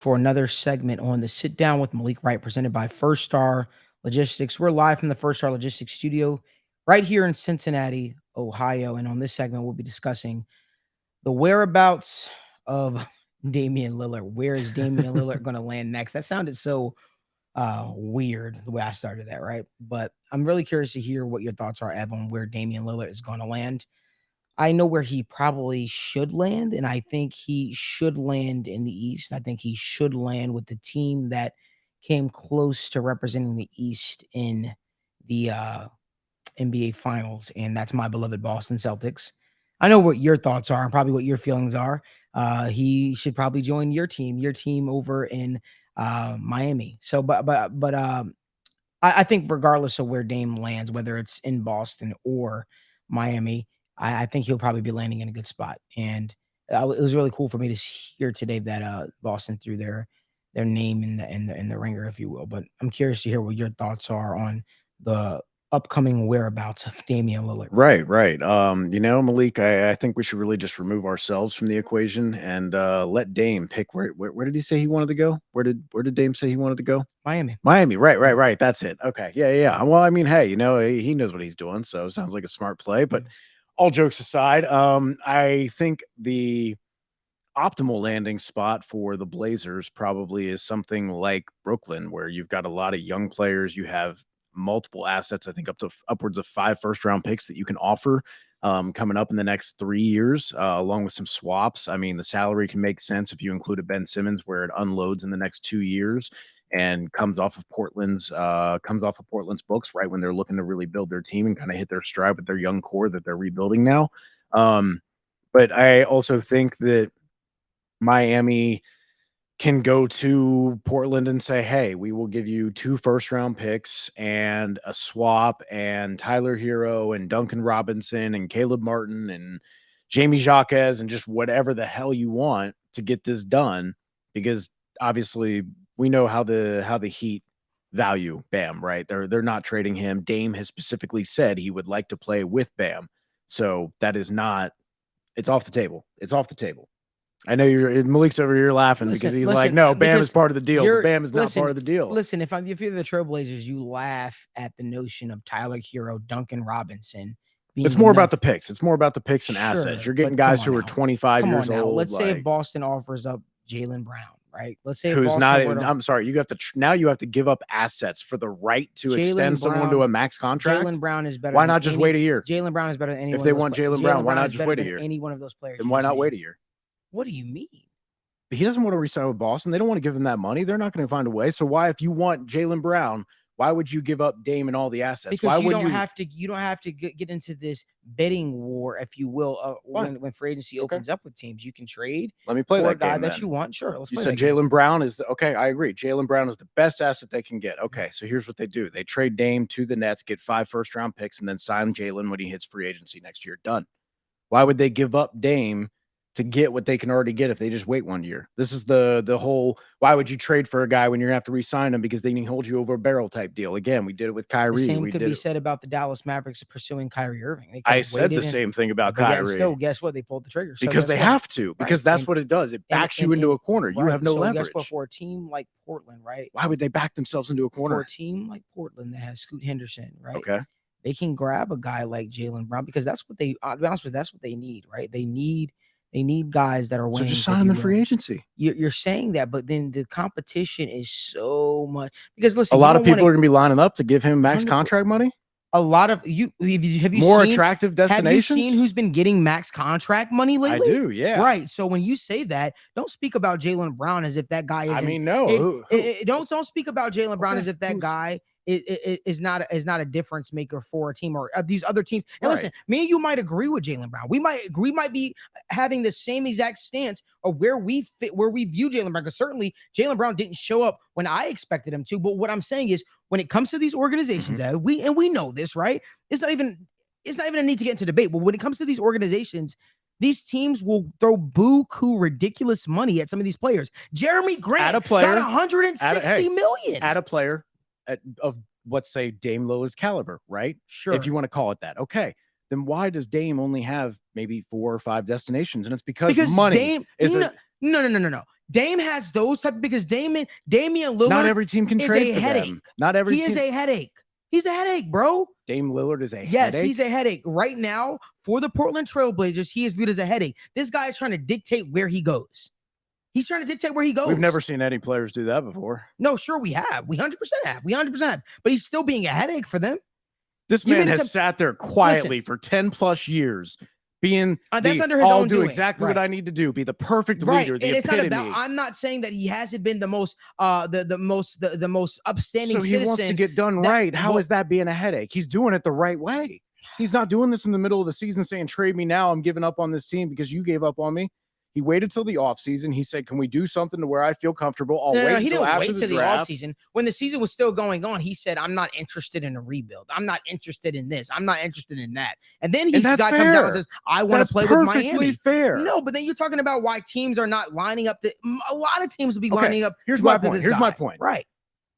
for another segment on the Sit Down with Malik Wright, presented by First Star Logistics. We're live from the First Star Logistics studio right here in Cincinnati, Ohio. And on this segment, we'll be discussing the whereabouts of Damian Lillard. Where is Damian Lillard going to land next? That sounded so weird the way I started that, right? But I'm really curious to hear what your thoughts are, Ev, on where Damian Lillard is going to land. I know where he probably should land, and I think he should land in the East. I think he should land with the team that came close to representing the East in the NBA Finals, and that's my beloved Boston Celtics. I know what your thoughts are and probably what your feelings are. He should probably join your team over in Miami. So, I think regardless of where Dame lands, whether it's in Boston or Miami, I think he'll probably be landing in a good spot. And it was really cool for me to hear today that Boston threw their name in the ringer, if you will. But I'm curious to hear what your thoughts are on the upcoming whereabouts of Damian Lillard. Right. Malik, I think we should really just remove ourselves from the equation and let Dame pick where did he say he wanted to go? Where did Dame say he wanted to go? Miami. Right. That's it. Okay. Yeah. Well, I mean, hey, he knows what he's doing, so it sounds like a smart play. But all jokes aside, I think the optimal landing spot for the Blazers probably is something like Brooklyn, where you've got a lot of young players. You have multiple assets, I think upwards of 5 first-round picks that you can offer coming up in the next 3 years, along with some swaps. I mean, the salary can make sense if you include a Ben Simmons, where it unloads in the next 2 years and comes off of Portland's books right when they're looking to really build their team and kind of hit their stride with their young core that they're rebuilding now. But I also think that Miami can go to Portland and say, hey, we will give you 2 first-round picks and a swap and Tyler Hero and Duncan Robinson and Caleb Martin and Jamie Jacques and just whatever the hell you want to get this done, because obviously we know how the Heat value Bam, right? They're not trading him. Dame has specifically said he would like to play with Bam. So that is not – it's off the table. It's off the table. I know Malik's over here laughing because he's like, no, Bam is part of the deal. But Bam is not part of the deal. Listen, if you're the Trailblazers, you laugh at the notion of Tyler Hero, Duncan Robinson. It's more about the picks. It's more about the picks and assets. You're getting guys who are 25 years old. Let's say if Boston offers up Jalen Brown, right? Let's say who's not. I'm sorry. You have to now. You have to give up assets for the right to extend someone to a max contract. Jalen Brown is better. Why not just wait a year? Jalen Brown is better than anyone. If they want Jalen Brown, why not just wait a year? Any one of those players. Then why not wait a year? What do you mean? He doesn't want to resign with Boston. They don't want to give him that money. They're not going to find a way. So why, if you want Jalen Brown, why would you give up Dame and all the assets? Because why you don't have to get into this bidding war, if you will, when free agency opens up with teams. You can trade. Let me play that guy game, that you want. Sure, let's. You said Jalen Brown is okay. I agree. Jalen Brown is the best asset they can get. Okay, so here's what they do: they trade Dame to the Nets, get 5 first-round picks, and then sign Jalen when he hits free agency next year. Done. Why would they give up Dame to get what they can already get if they just wait 1 year? This is the whole, why would you trade for a guy when you're gonna have to re-sign him because they can hold you over a barrel type deal? Again, we did it with Kyrie. The same could be said about the Dallas Mavericks pursuing Kyrie Irving. I said the same thing about Kyrie. Still, guess what? They pulled the trigger. Because they have to. Because that's what it does. It backs you into a corner. You have no leverage. Guess what? For a team like Portland, right? Why would they back themselves into a corner? For a team like Portland that has Scoot Henderson, right? Okay. They can grab a guy like Jalen Brown because that's what they, I'll be honest with you, that's what they need, right? They need guys that are winning. So just sign them in free agency. You're saying that, but then the competition is so much. Because listen, a lot of people are going to be lining up to give him max contract money. A lot of you have you more seen, attractive destinations. Have you seen who's been getting max contract money lately? I do, yeah. Right. So when you say that, don't speak about Jalen Brown as if that guy is. I mean, no. Don't speak about Jalen Brown as if that guy is not a difference maker for a team or these other teams. And listen, me and you might agree with Jalen Brown. We might be having the same exact stance of where we view Jalen Brown. Because certainly Jalen Brown didn't show up when I expected him to. But what I'm saying is, when it comes to these organizations, we know this, right? It's not even a need to get into debate. But when it comes to these organizations, these teams will throw buku ridiculous money at some of these players. Jeremy Grant got $160 million at a player of, let's say, Dame Lillard's caliber, right? Sure. If you want to call it that. Okay. Then why does Dame only have maybe 4 or 5 destinations? And it's because money No. Dame has those type because Damian Lillard. Not every team can trade for headache. them. Not every he team. is a headache. He's a headache, bro. Dame Lillard is a yes, headache. He's a headache right now for the Portland Trailblazers. He is viewed as a headache. This guy is trying to dictate where he goes. He's trying to dictate where he goes. We've never seen any players do that before. No, sure we have. We 100% have. We 100% have. But he's still being a headache for them. This man has sat there quietly for 10 plus years, being that's under his own do doing. Exactly what I need to do, be the perfect right. leader. The and it's epitome. not about. I'm not saying that he hasn't been the most the most upstanding. So he citizen wants to get done right. How is that being a headache? He's doing it the right way. He's not doing this in the middle of the season saying, trade me now. I'm giving up on this team because you gave up on me. He waited till the offseason. He said, can we do something to where I feel comfortable? I'll wait until after the draft. Offseason. When the season was still going on, he said, I'm not interested in a rebuild. I'm not interested in this. I'm not interested in that. And then guy comes out and says, I want to play with Miami. Fair. No, but then you're talking about why teams are not lining up. A lot of teams will be lining up. Here's my point. Right.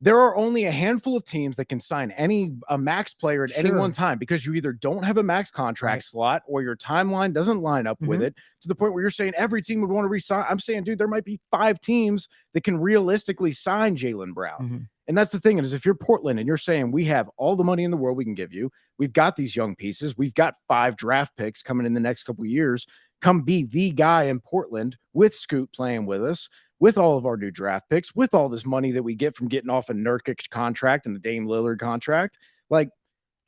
There are only a handful of teams that can sign a max player at any one time because you either don't have a max contract slot or your timeline doesn't line up with it to the point where you're saying every team would want to resign. I'm saying, dude, there might be 5 teams that can realistically sign Jalen Brown. And that's the thing is if you're Portland and you're saying we have all the money in the world we can give you, we've got these young pieces, we've got 5 draft picks coming in the next couple of years, come be the guy in Portland with Scoot playing with us, with all of our new draft picks, with all this money that we get from getting off a Nurkic contract and the Dame Lillard contract. Like,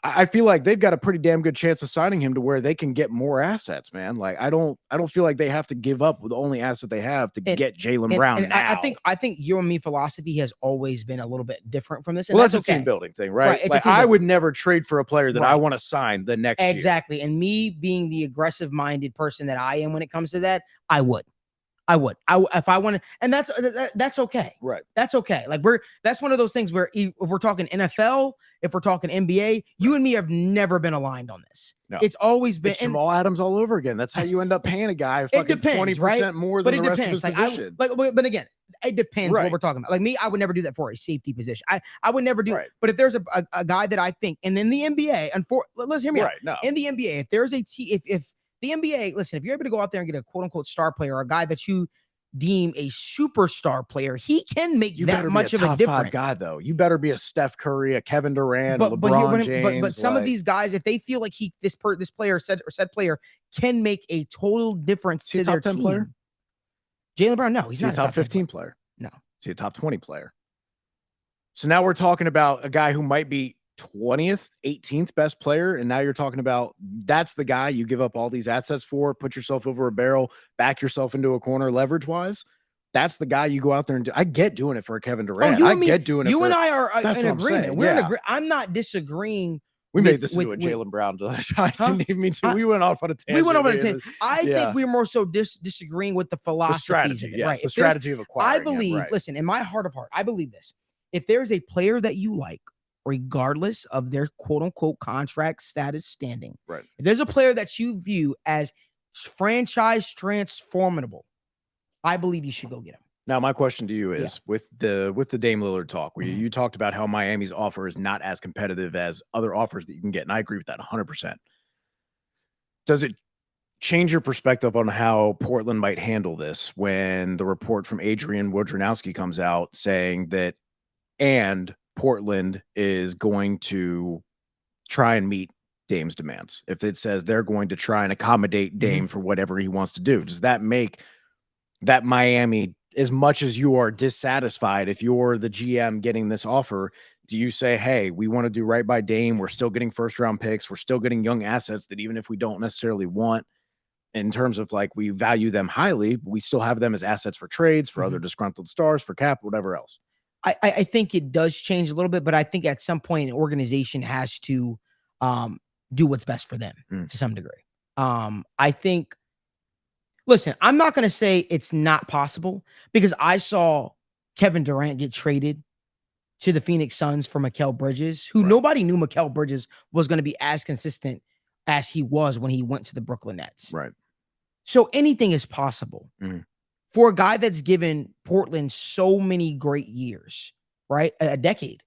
I feel like they've got a pretty damn good chance of signing him to where they can get more assets, man. Like, I don't feel like they have to give up with the only asset they have to get Jalen Brown now. I think your and me philosophy has always been a little bit different from this. And well, that's a team building thing, right? Like, I would never trade for a player that I want to sign the next year. Exactly. And me being the aggressive-minded person that I am when it comes to that, I would. If I want to, and that's okay. Right. That's okay. Like that's one of those things where if we're talking NFL, if we're talking NBA, you and me have never been aligned on this. No. It's always been Jamal Adams all over again. That's how you end up paying a guy fucking 20% more than the rest of his position. But again, it depends what we're talking about. Like me, I would never do that for a safety position. I would never do. But if there's a guy that I think, and then the NBA, and let's hear me out. No. In the NBA, if there's if the NBA, listen, if you're able to go out there and get a quote unquote star player, a guy that you deem a superstar player, he can make that much of a difference. 5 guy, though. You better be a Steph Curry, a Kevin Durant, LeBron James. But some of these guys, if they feel like this player said player can make a total difference to their team. Player? Jalen Brown, no, he's not a top 15 player. No, he's a top 20 player. So now we're talking about a guy who might be 20th, 18th best player. And now you're talking about that's the guy you give up all these assets for, put yourself over a barrel, back yourself into a corner leverage wise. That's the guy you go out there and do. I get doing it for a Kevin Durant. I get doing it. You and I are in agreement. We're in agreement. I'm not disagreeing. We made this into a Jalen Brown. I didn't even mean to. We went off on a tangent. We went off on a tangent. I think we're more so disagreeing with the philosophy. The strategy, yes. The strategy of acquiring. I believe, listen, in my heart of heart, I believe this. If there's a player that you like, regardless of their quote unquote contract status standing. Right. If there's a player that you view as franchise transformable, I believe you should go get him. Now, my question to you is with the Dame Lillard talk, where you talked about how Miami's offer is not as competitive as other offers that you can get. And I agree with that 100%. Does it change your perspective on how Portland might handle this when the report from Adrian Wojnarowski comes out saying that Portland is going to try and meet Dame's demands? If it says they're going to try and accommodate Dame for whatever he wants to do, does that make that Miami, as much as you are dissatisfied, if you're the GM getting this offer, do you say, hey, we want to do right by Dame. We're still getting first round picks. We're still getting young assets that even if we don't necessarily want in terms of like, we value them highly, we still have them as assets for trades, for other disgruntled stars, for cap, whatever else. I think it does change a little bit, but I think at some point an organization has to do what's best for them to some degree. I think, listen, I'm not going to say it's not possible because I saw Kevin Durant get traded to the Phoenix Suns for Mikal Bridges, who nobody knew Mikal Bridges was going to be as consistent as he was when he went to the Brooklyn Nets. Right. So anything is possible. For a guy that's given Portland so many great years, right? A decade.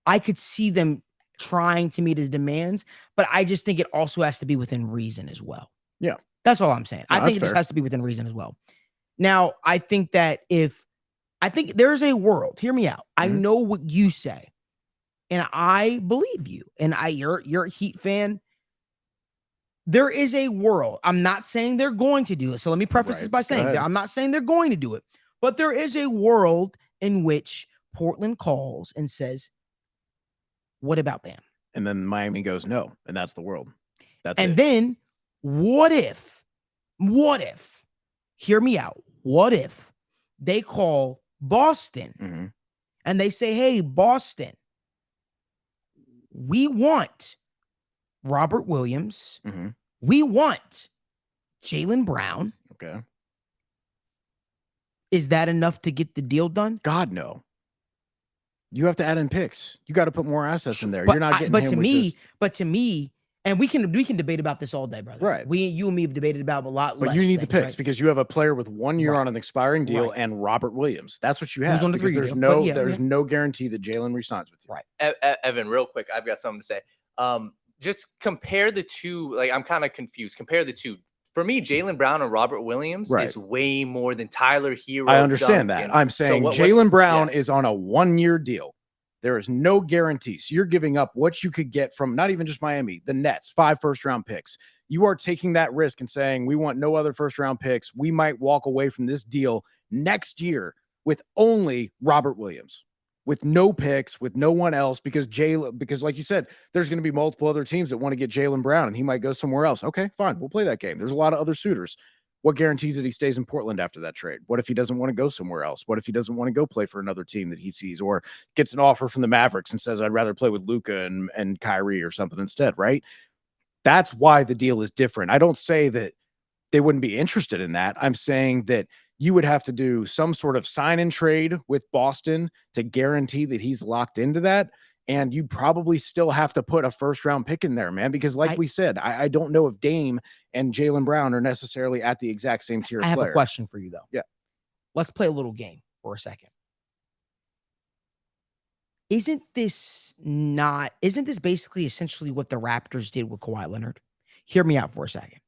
I could see them trying to meet his demands, but I just think it also has to be within reason as well. Yeah. That's all I'm saying. No, I think it just has to be within reason as well. Now, I think that I think there's a world, hear me out. I know what you say, and I believe you. And you're a Heat fan. There is a world. I'm not saying they're going to do it. So let me preface this by saying that I'm not saying they're going to do it, but there is a world in which Portland calls and says, what about Bam? And then Miami goes, no. And that's the world. And then what if, hear me out. What if they call Boston and they say, hey, Boston, we want Robert Williams. We want Jalen Brown. Okay. Is that enough to get the deal done? God, no. You have to add in picks. You got to put more assets in there. You're not getting but to me, and we can debate about this all day, brother. Right. You and me have debated about a lot less. But you need the picks because you have a player with 1 year on an expiring deal and Robert Williams. That's what you have. Who's on the because there's no guarantee that Jalen resigns with you. Right. Evan, real quick, I've got something to say. Just compare the two. Like, I'm kind of confused. Compare the two. For me, Jalen Brown and Robert Williams is way more than Tyler Hero. I understand that. I'm saying Jalen Brown is on a 1 year deal. There is no guarantee. So you're giving up what you could get from not even just Miami, the Nets, 5 first-round picks. You are taking that risk and saying, we want no other first-round picks. We might walk away from this deal next year with only Robert Williams, with no picks, with no one else, because like you said, there's going to be multiple other teams that want to get Jalen Brown, and he might go somewhere else. Okay, fine. We'll play that game. There's a lot of other suitors. What guarantees that he stays in Portland after that trade? What if he doesn't want to go somewhere else? What if he doesn't want to go play for another team that he sees, or gets an offer from the Mavericks and says, I'd rather play with Luka and Kyrie or something instead, right? That's why the deal is different. I don't say that they wouldn't be interested in that. I'm saying that you would have to do some sort of sign and trade with Boston to guarantee that he's locked into that. And you probably still have to put a first-round pick in there, man, because like we said, I don't know if Dame and Jalen Brown are necessarily at the exact same tier. I have a question for you, though. Yeah. Let's play a little game for a second. Isn't this basically essentially what the Raptors did with Kawhi Leonard? Hear me out for a second.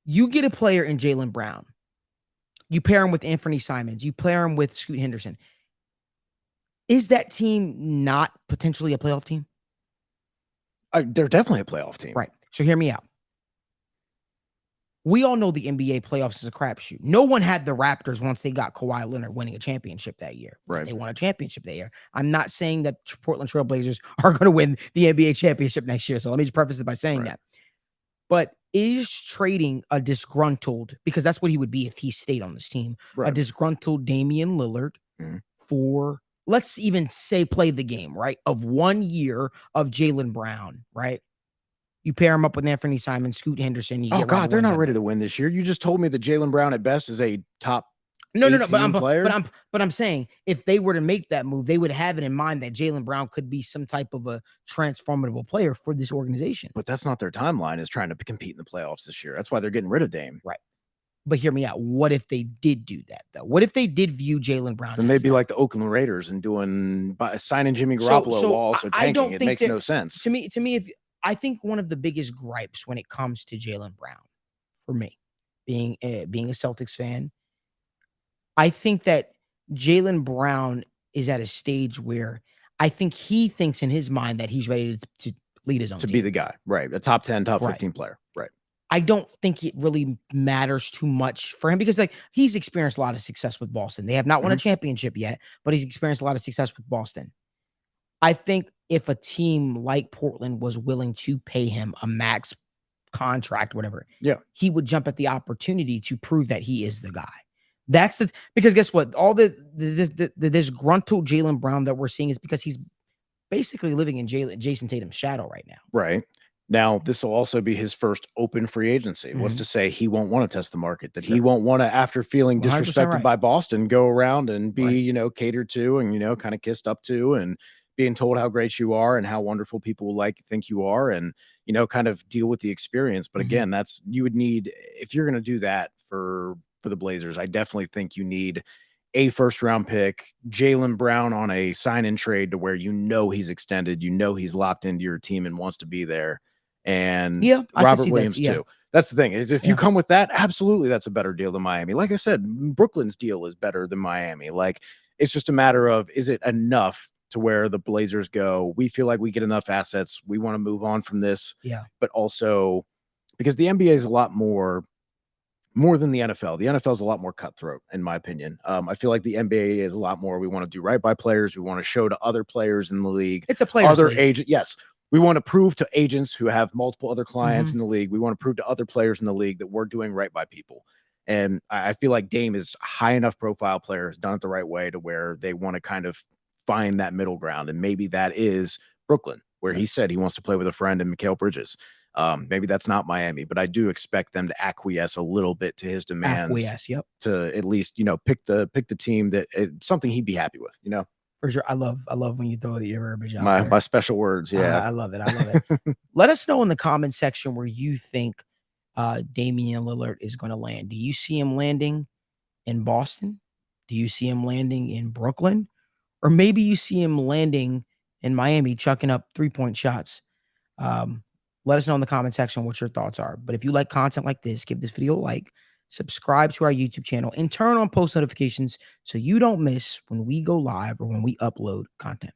You get a player in Jalen Brown. You pair him with Anthony Simons. You pair him with Scoot Henderson. Is that team not potentially a playoff team? They're definitely a playoff team. Right. So hear me out. We all know the NBA playoffs is a crapshoot. No one had the Raptors once they got Kawhi Leonard winning a championship that year. Right. They won a championship that year. I'm not saying that Portland Trail Blazers are going to win the NBA championship next year. So let me just preface it by saying that. But is trading a disgruntled, because that's what he would be if he stayed on this team, a disgruntled Damian Lillard for, let's even say, play the game, right, of 1 year of Jalen Brown, right? You pair him up with Anthony Simons, Scoot Henderson. Oh, God, they're not ready to win this year. You just told me that Jalen Brown at best is a top but I'm saying if they were to make that move, they would have it in mind that Jalen Brown could be some type of a transformable player for this organization. But that's not their timeline, is trying to compete in the playoffs this year. That's why they're getting rid of Dame. Right. But hear me out. What if they did do that, though? What if they did view Jalen Brown? Then they'd be like the Oakland Raiders and signing Jimmy Garoppolo while also tanking. It makes no sense. To me, I think one of the biggest gripes when it comes to Jalen Brown, for me, being a Celtics fan, I think that Jalen Brown is at a stage where I think he thinks in his mind that he's ready to lead his own team. To be the guy, right? A top 10, top 15 player, right? I don't think it really matters too much for him because, like, he's experienced a lot of success with Boston. They have not won a championship yet, but he's experienced a lot of success with Boston. I think if a team like Portland was willing to pay him a max contract, whatever, he would jump at the opportunity to prove that he is the guy. Because guess what? All this gruntled Jalen Brown that we're seeing is because he's basically living in Jason Tatum's shadow right now. Right. Now, this will also be his first open free agency. What's to say he won't want to test the market, that he won't want to, after feeling disrespected by Boston, go around and be, catered to and, kind of kissed up to and being told how great you are and how wonderful people will think you are and, kind of deal with the experience. But again, you would need, if you're going to do that for the Blazers, I definitely think you need a first-round pick, Jalen Brown on a sign-in trade to where he's extended, he's locked into your team and wants to be there, and Robert Williams too. That's the thing is if you Yeah. come with that, absolutely, that's a better deal than Miami. Like I said, Brooklyn's deal is better than Miami. Like it's just a matter of, is it enough to where the Blazers go, we feel like we get enough assets, we want to move on from this. Yeah. But also because the NBA is a lot more than the NFL. The NFL is a lot more cutthroat, in my opinion. I feel like the NBA is a lot more. We want to do right by players. We want to show to other players in the league. It's a players other league. agent. Yes, we want to prove to agents who have multiple other clients in the league. We want to prove to other players in the league that we're doing right by people. And I feel like Dame is high enough profile player, has done it the right way to where they want to kind of find that middle ground. And maybe that is Brooklyn, where he said he wants to play with a friend in Mikal Bridges. Maybe that's not Miami, but I do expect them to acquiesce a little bit to his demands. Yep. To at least, pick the team that it's something he'd be happy with, For sure. I love when you throw your verbiage out my there. special words. Yeah. I love it. I love it. Let us know in the comment section where you think Damian Lillard is going to land. Do you see him landing in Boston? Do you see him landing in Brooklyn? Or maybe you see him landing in Miami, chucking up 3-point shots. Let us know in the comment section what your thoughts are. But if you like content like this, give this video a like, subscribe to our YouTube channel, and turn on post notifications so you don't miss when we go live or when we upload content.